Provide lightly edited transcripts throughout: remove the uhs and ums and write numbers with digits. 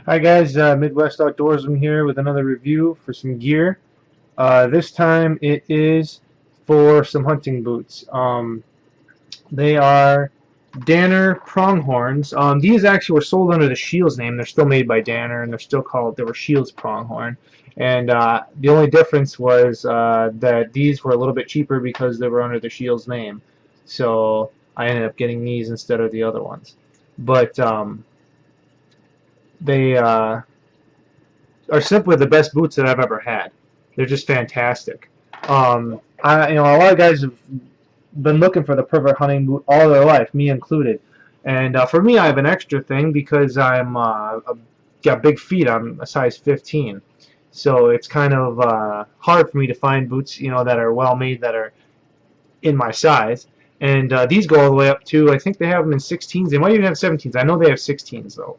Hi guys, Midwest Outdoorsman here with another review for some gear. This time it is for some hunting boots. They are Danner pronghorns. These actually were sold under the Shields name. They're still made by Danner, and they were Shields pronghorn. And the only difference was that these were a little bit cheaper because they were under the Shields name. So I ended up getting these instead of the other ones. But they are simply the best boots that I've ever had. They're just fantastic. A lot of guys have been looking for the perfect hunting boot all their life, me included. And for me, I have an extra thing because got big feet. I'm a size 15, so it's kind of hard for me to find boots, that are well made, that are in my size. And these go all the way up to, I think they have them in 16s. They might even have 17s. I know they have 16s though.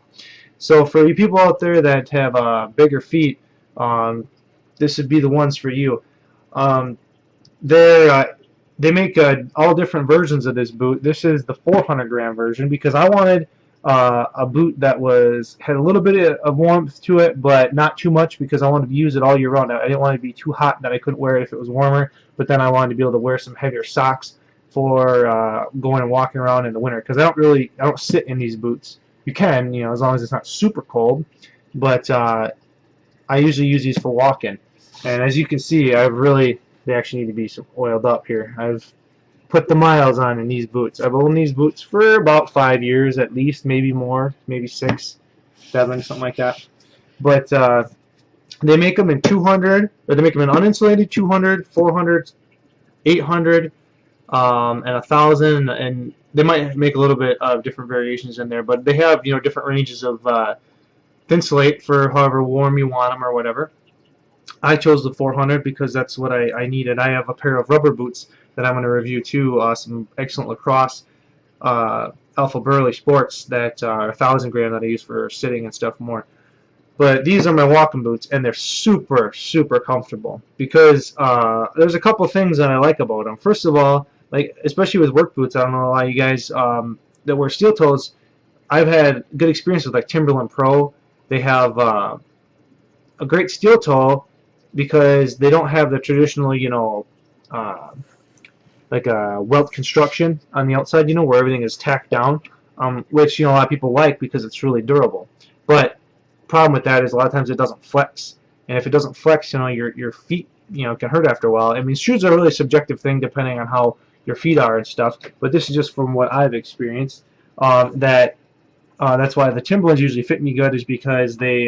So for you people out there that have bigger feet, this would be the ones for you. Um, they make all different versions of this boot. This is the 400-gram version because I wanted a boot that had a little bit of warmth to it, but not too much because I wanted to use it all year round. I didn't want it to be too hot that I couldn't wear it if it was warmer, but then I wanted to be able to wear some heavier socks for going and walking around in the winter because I don't sit in these boots. You can, as long as it's not super cold, but I usually use these for walking. And as you can see, they actually need to be oiled up here. I've put the miles on in these boots. I've owned these boots for about 5 years at least, maybe more, maybe 6, 7, something like that. But they make them in 200, or they make them in uninsulated 200, 400, 800, and 1,000, and they might make a little bit of different variations in there, but they have different ranges of thinsulate for however warm you want them or whatever. I chose the 400 because that's what I needed. I have a pair of rubber boots that I'm going to review too. Some excellent lacrosse Alpha Burley Sports that are 1,000 gram that I use for sitting and stuff more. But these are my walking boots, and they're super, super comfortable because there's a couple things that I like about them. First of all, like especially with work boots, I don't know a lot of you guys that wear steel toes. I've had good experience with like Timberland Pro. They have a great steel toe because they don't have the traditional, like a welt construction on the outside, where everything is tacked down, which a lot of people like because it's really durable. But problem with that is a lot of times it doesn't flex, and if it doesn't flex, your feet can hurt after a while. I mean, shoes are a really subjective thing depending on how your feet are and stuff, but this is just from what I've experienced. That's why the Timberlands usually fit me good, is because they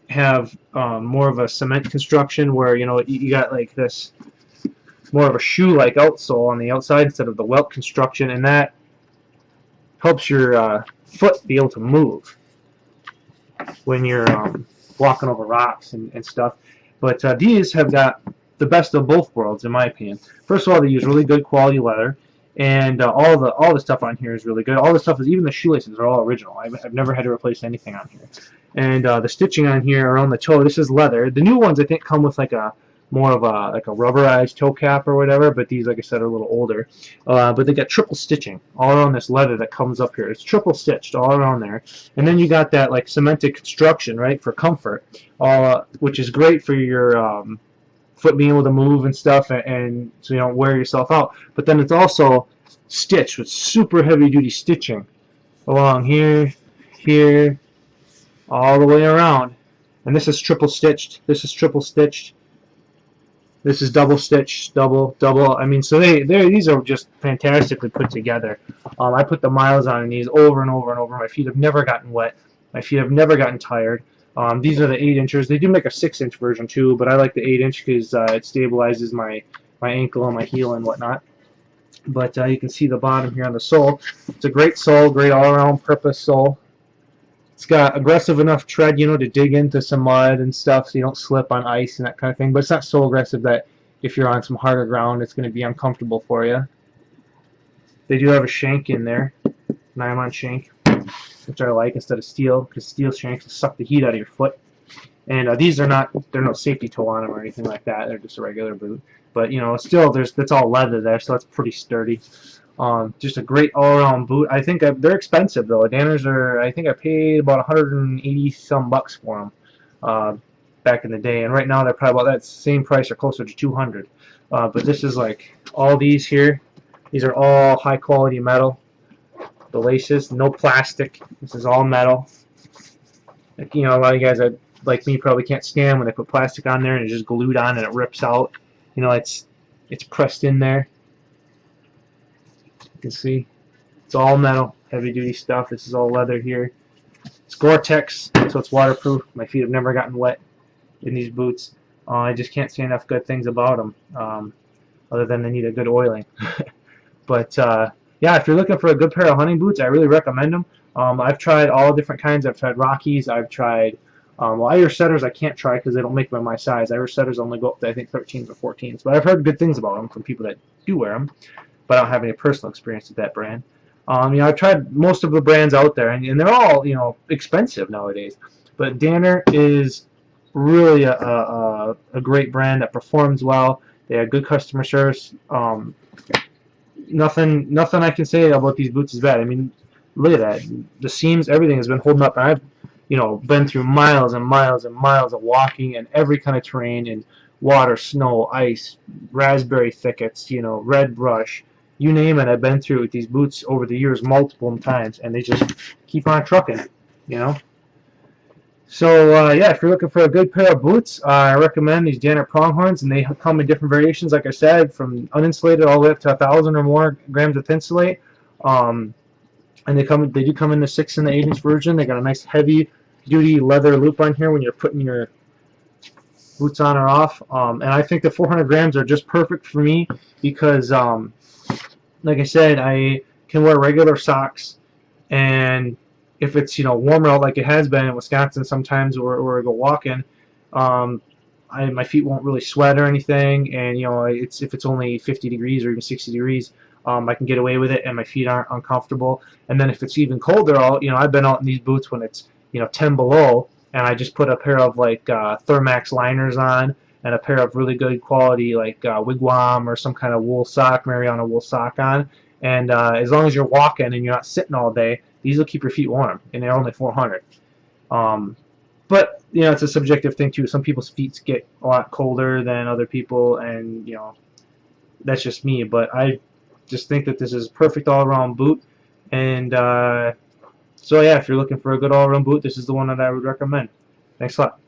have more of a cement construction where you got like this more of a shoe-like outsole on the outside instead of the welt construction, and that helps your foot be able to move when you're walking over rocks and stuff. But these have got the best of both worlds, in my opinion. First of all, they use really good quality leather, and all the stuff on here is really good. All the stuff even the shoelaces are all original. I've never had to replace anything on here. And the stitching on here around the toe, this is leather. The new ones I think come with like a more of a rubberized toe cap or whatever, but these, like I said, are a little older. But they got triple stitching all around this leather that comes up here. It's triple stitched all around there. And then you got that like cemented construction, right, for comfort, which is great for your foot being able to move and stuff, and so you don't wear yourself out. But then it's also stitched with super heavy duty stitching along here, here, all the way around. And this is triple stitched. This is triple stitched. This is double stitched, double. I mean, so these are just fantastically put together. I put the miles on these over and over and over. My feet have never gotten wet. My feet have never gotten tired. These are the 8-inchers. They do make a 6-inch version too, but I like the 8-inch because it stabilizes my ankle and my heel and whatnot. But you can see the bottom here on the sole. It's a great sole, great all-around purpose sole. It's got aggressive enough tread, to dig into some mud and stuff so you don't slip on ice and that kind of thing. But it's not so aggressive that if you're on some harder ground, it's going to be uncomfortable for you. They do have a shank in there, nylon shank, which I like instead of steel, because steel shanks will suck the heat out of your foot. And these are not, there's no safety toe on them or anything like that. They're just a regular boot. But, still, that's all leather there, so that's pretty sturdy. Just a great all-around boot. I think they're expensive though. Danners are. I think I paid about 180 some bucks for them back in the day, and right now they're probably about that same price or closer to 200. But this is like all these here. These are all high quality metal. The laces, no plastic. This is all metal. Like, you know, a lot of you guys that like me probably can't stand when they put plastic on there and it's just glued on and it rips out. You know, it's pressed in there. You can see it's all metal, heavy duty stuff. This is all leather here. It's gore-tex, so it's waterproof. My feet have never gotten wet in these boots. I just can't say enough good things about them, other than they need a good oiling. But yeah, if you're looking for a good pair of hunting boots, I really recommend them. I've tried all different kinds. I've tried Rockies. I've tried well, Irish setters I can't try because they don't make them my size. Irish setters only go up to I think 13s or 14s. But I've heard good things about them from people that do wear them. But I don't have any personal experience with that brand. You know, I've tried most of the brands out there, and they're all, you know, expensive nowadays. But Danner is really a great brand that performs well. They have good customer service. Nothing I can say about these boots is bad. I mean, look at that. The seams, everything has been holding up. I've, you know, been through miles and miles and miles of walking in every kind of terrain, in water, snow, ice, raspberry thickets, you know, red brush, you name it. I've been through with these boots over the years multiple times, and they just keep on trucking, you know. So yeah, if you're looking for a good pair of boots, I recommend these Danner pronghorns, and they come in different variations, like I said, from uninsulated all the way up to 1,000 or more grams of thinsulate. Um, and they do come in the 6 and the 8-inch version. They got a nice heavy duty leather loop on here when you're putting your boots on or off. And I think the 400 grams are just perfect for me because, like I said, I can wear regular socks, and if it's, you know, warmer out like it has been in Wisconsin sometimes, or I go walking, my feet won't really sweat or anything, and you know, if it's only 50 degrees or even 60 degrees, I can get away with it, and my feet aren't uncomfortable. And then if it's even colder out, you know, I've been out in these boots when it's, you know, 10 below, and I just put a pair of like Thermax liners on and a pair of really good quality like Wigwam or some kind of wool sock, Mariana wool sock on. And as long as you're walking and you're not sitting all day, these will keep your feet warm, and they're only 400. But you know, it's a subjective thing too. Some people's feet get a lot colder than other people, and you know, that's just me. But I just think that this is a perfect all-around boot. And so yeah, if you're looking for a good all-around boot, this is the one that I would recommend. Thanks a lot.